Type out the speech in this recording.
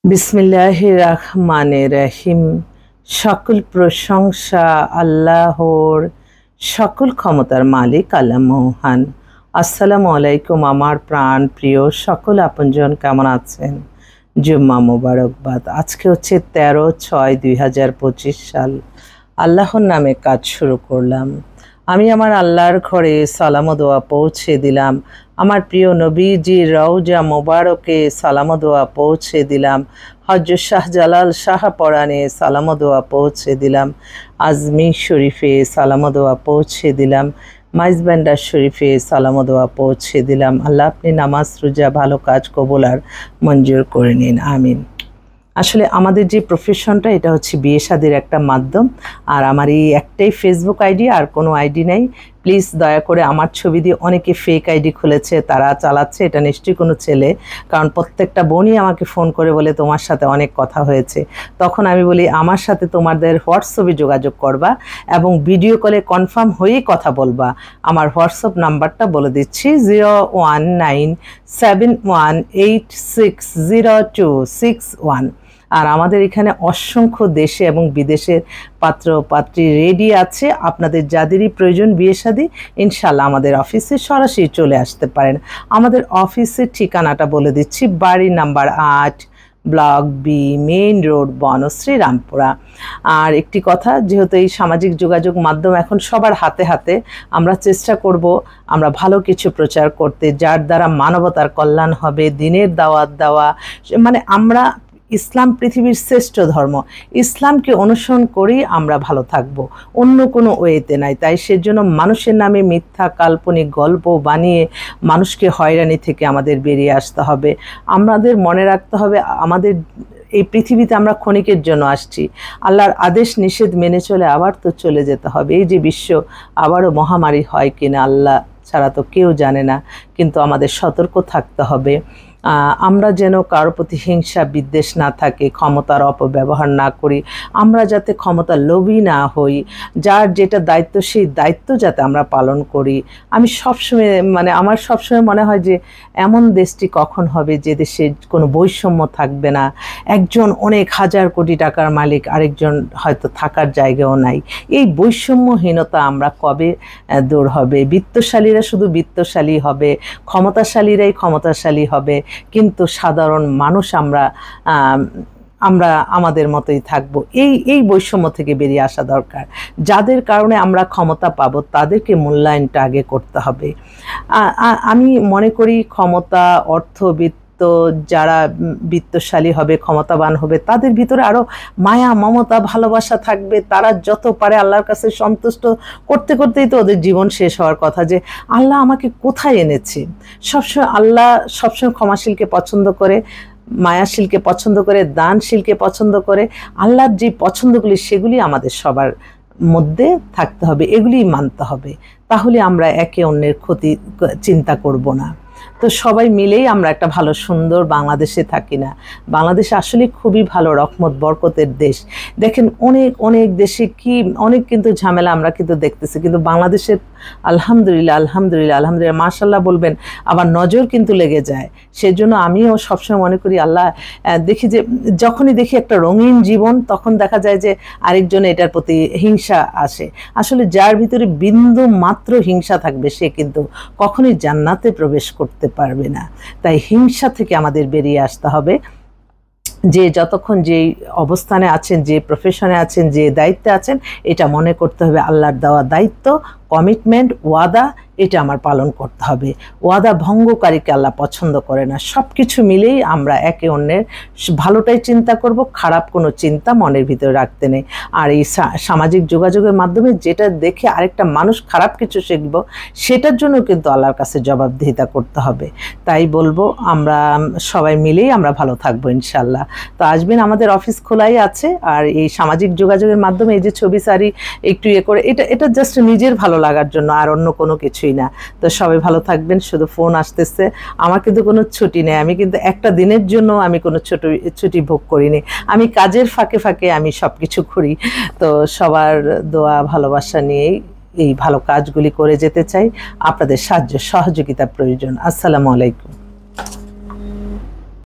বিসমিল্লাহির রহমানির রহিম। সকল প্রশংসা আল্লাহর, সকল ক্ষমতার মালিক আল্লাহ মহান। আসসালামু আলাইকুম আমার প্রাণ প্রিয় সকল আপনজন, কেমন আছেন? জুম্মা মোবারকবাদ। আজকে হচ্ছে 13/6/2025 সাল। আল্লাহর নামে কাজ শুরু করলাম। আমি আমার আল্লাহর ঘরে সালাম ও দোয়া পৌঁছে দিলাম। আমার প্রিয় নবীজির রওজা মোবারকে সালাম ও দোয়া পৌঁছে দিলাম। হযরত শাহজালাল শাহপরানে সালাম ও দোয়া পৌঁছে দিলাম। আজমির শরীফে সালাম ও দোয়া পৌঁছে দিলাম। মাইজবান্ডার শরীফে সালাম ও দোয়া পৌঁছে দিলাম। আল্লাহ আপনি নামাজ রোজা ভালো কাজ কবুল আর মঞ্জুর করে নিন, আমিন। আসলে আমাদের যে প্রফেশনটা, এটা হচ্ছে বিয়ে শাদির একটা মাধ্যম। আর আমার এই একটাই ফেসবুক আইডি, আর কোনো আইডি নেই। প্লিজ দয়া করে, আমার ছবি দিয়ে অনেকে ফেক আইডি খুলেছে, তারা চালাচ্ছে, এটা নিশ্চয়ই কোনো ছেলে। কারণ প্রত্যেকটা বোনই আমাকে ফোন করে বলে তোমার সাথে অনেক কথা হয়েছে। তখন আমি বলি আমার সাথে তোমাদের হোয়াটসঅ্যাপে যোগাযোগ করবা এবং ভিডিও কলে কনফার্ম হয়েই কথা বলবা। আমার হোয়াটসঅ্যাপ নাম্বারটা বলে দিচ্ছি, 01971860261। আর আমাদের এখানে অসংখ্য দেশে এবং বিদেশের পাত্র পাত্রী রেডি আছে। আপনাদের যাদেরই প্রয়োজন বিয়ে শাদী, ইনশাল্লাহ আমাদের অফিসে সরাসরি চলে আসতে পারেন। আমাদের অফিসের ঠিকানাটা বলে দিচ্ছি, বাড়ি number 8, block B, main road, Banasree, Rampura. আর একটি কথা, যেহেতু এই সামাজিক যোগাযোগ মাধ্যম এখন সবার হাতে হাতে, আমরা চেষ্টা করব আমরা ভালো কিছু প্রচার করতে, যার দ্বারা মানবতার কল্যাণ হবে, দিনের দাওয়াত দেওয়া। মানে আমরা ইসলাম পৃথিবীর শ্রেষ্ঠ ধর্ম, ইসলামকে অনুসরণ করেই আমরা ভালো থাকব, অন্য কোনো ওয়েতে নাই। তাই সেজন্য মানুষের নামে মিথ্যা কাল্পনিক গল্প বানিয়ে মানুষকে হয়রানি থেকে আমাদের বেরিয়ে আসতে হবে। আমাদের মনে রাখতে হবে, আমাদের এই পৃথিবীতে আমরা ক্ষণিকের জন্য আসছি। আল্লাহর আদেশ নিষেধ মেনে চলে আবার তো চলে যেতে হবে। এই যে বিশ্ব আবারও মহামারী হয় কিনা আল্লাহ ছাড়া তো কেউ জানে না, কিন্তু আমাদের সতর্ক থাকতে হবে। আমরা যেন কারোর প্রতি হিংসা বিদ্বেষ না থাকে, ক্ষমতার অপব্যবহার না করি, আমরা যাতে ক্ষমতার লোভী না হই, যার যেটা দায়িত্ব সেই দায়িত্ব যাতে আমরা পালন করি। আমি সবসময় আমার সবসময় মনে হয় যে এমন দেশটি কখন হবে যে দেশে কোনো বৈষম্য থাকবে না, একজন অনেক হাজার কোটি টাকার মালিক, আরেকজন হয়তো থাকার জায়গাও নাই। এই বৈষম্যহীনতা আমরা কবে দূর হবে? বিত্তশালীরা শুধু বিত্তশালী হবে, ক্ষমতাশালীরাই ক্ষমতাশালী হবে, কিন্তু সাধারণ মানুষ আমরা আমাদের মতোই থাকবো। এই বৈষম্য থেকে বেরিয়ে আসা দরকার। যাদের কারণে আমরা ক্ষমতা পাবো তাদেরকে মূল্যায়নটা আগে করতে হবে। আমি মনে করি ক্ষমতা, অর্থবিত্ত, যারা বিত্তশালী হবে, ক্ষমতাবান হবে, তাদের ভিতরে আরও মায়া মমতা ভালোবাসা থাকবে। তারা যত পারে আল্লাহর কাছে সন্তুষ্ট করতে করতেই তো ওদের জীবন শেষ হওয়ার কথা, যে আল্লাহ আমাকে কোথায় এনেছে। সবসময় আল্লাহ সবসময় ক্ষমাশীলকে পছন্দ করে, মায়াশীলকে পছন্দ করে, দানশীলকে পছন্দ করে। আল্লাহর যে পছন্দগুলি সেগুলি আমাদের সবার মধ্যে থাকতে হবে, এগুলিই মানতে হবে। তাহলে আমরা একে অন্যের ক্ষতি চিন্তা করব না। তো সবাই মিলেই আমরা একটা ভালো সুন্দর বাংলাদেশে থাকি না? বাংলাদেশ আসলে খুবই ভালো, রহমত বরকতের দেশ। দেখেন অনেক অনেক দেশে কি অনেক কিন্তু ঝামেলা আমরা কিন্তু দেখতেছি, কিন্তু বাংলাদেশের আলহামদুলিল্লাহ আলহামদুলিল্লাহ আলহামদুলিল্লাহ মাশাল্লাহ বলবেন, আবার নজর কিন্তু লেগে যায়। সেজন্য আমিও সবসময় মনে করি আল্লাহ, দেখি যে যখনই দেখি একটা রঙিন জীবন, তখন দেখা যায় যে আরেকজনে এটার প্রতি হিংসা আসে। আসলে যার ভিতরে বিন্দু মাত্র হিংসা থাকবে সে কিন্তু কখনোই জান্নাতে প্রবেশ করতে পারবে না। তাই হিংসা থেকে আমাদের বেরিয়ে আসতে হবে। যে যতক্ষণ যেই অবস্থানে আছেন, যে প্রফেশনে আছেন, যে দায়িত্বে আছেন, এটা মনে করতে হবে আল্লাহর দেওয়া দায়িত্ব, কমিটমেন্ট, ওয়াদা, এটা আমার পালন করতে হবে। ওয়াদা ভঙ্গকারীকে আল্লাহ পছন্দ করে না। সব কিছু মিলেই আমরা একে অন্যের ভালোটাই চিন্তা করব, খারাপ কোনো চিন্তা মনের ভিতরে রাখতে নেই। আর এই সামাজিক যোগাযোগের মাধ্যমে যেটা দেখে আরেকটা মানুষ খারাপ কিছু শিখব, সেটার জন্য কিন্তু আল্লাহর কাছে জবাবদিহিতা করতে হবে। তাই বলবো, আমরা সবাই মিলেই আমরা ভালো থাকবো ইনশাল্লাহ। তো আসবেন, আমাদের অফিস খোলাই আছে। আর এই সামাজিক যোগাযোগের মাধ্যমে এই যে ছবি সারি একটু করে, এটা জাস্ট নিজের ভালো লাগার জন্য, আর অন্য কোনো কিছুই না। তো সবাই ভালো থাকবেন। শুধু ফোন আসতেছে, আমার কিন্তু কোনো ছুটি নেই। আমি কিন্তু একটা দিনের জন্য আমি কোনো ছুটি ভোগ করিনি। আমি কাজের ফাঁকে ফাঁকে আমি সব কিছু করি। তো সবার দোয়া ভালোবাসা নিয়েই এই ভালো কাজগুলি করে যেতে চাই। আপনাদের সাহায্য সহযোগিতা প্রয়োজন। আসসালামু আলাইকুম।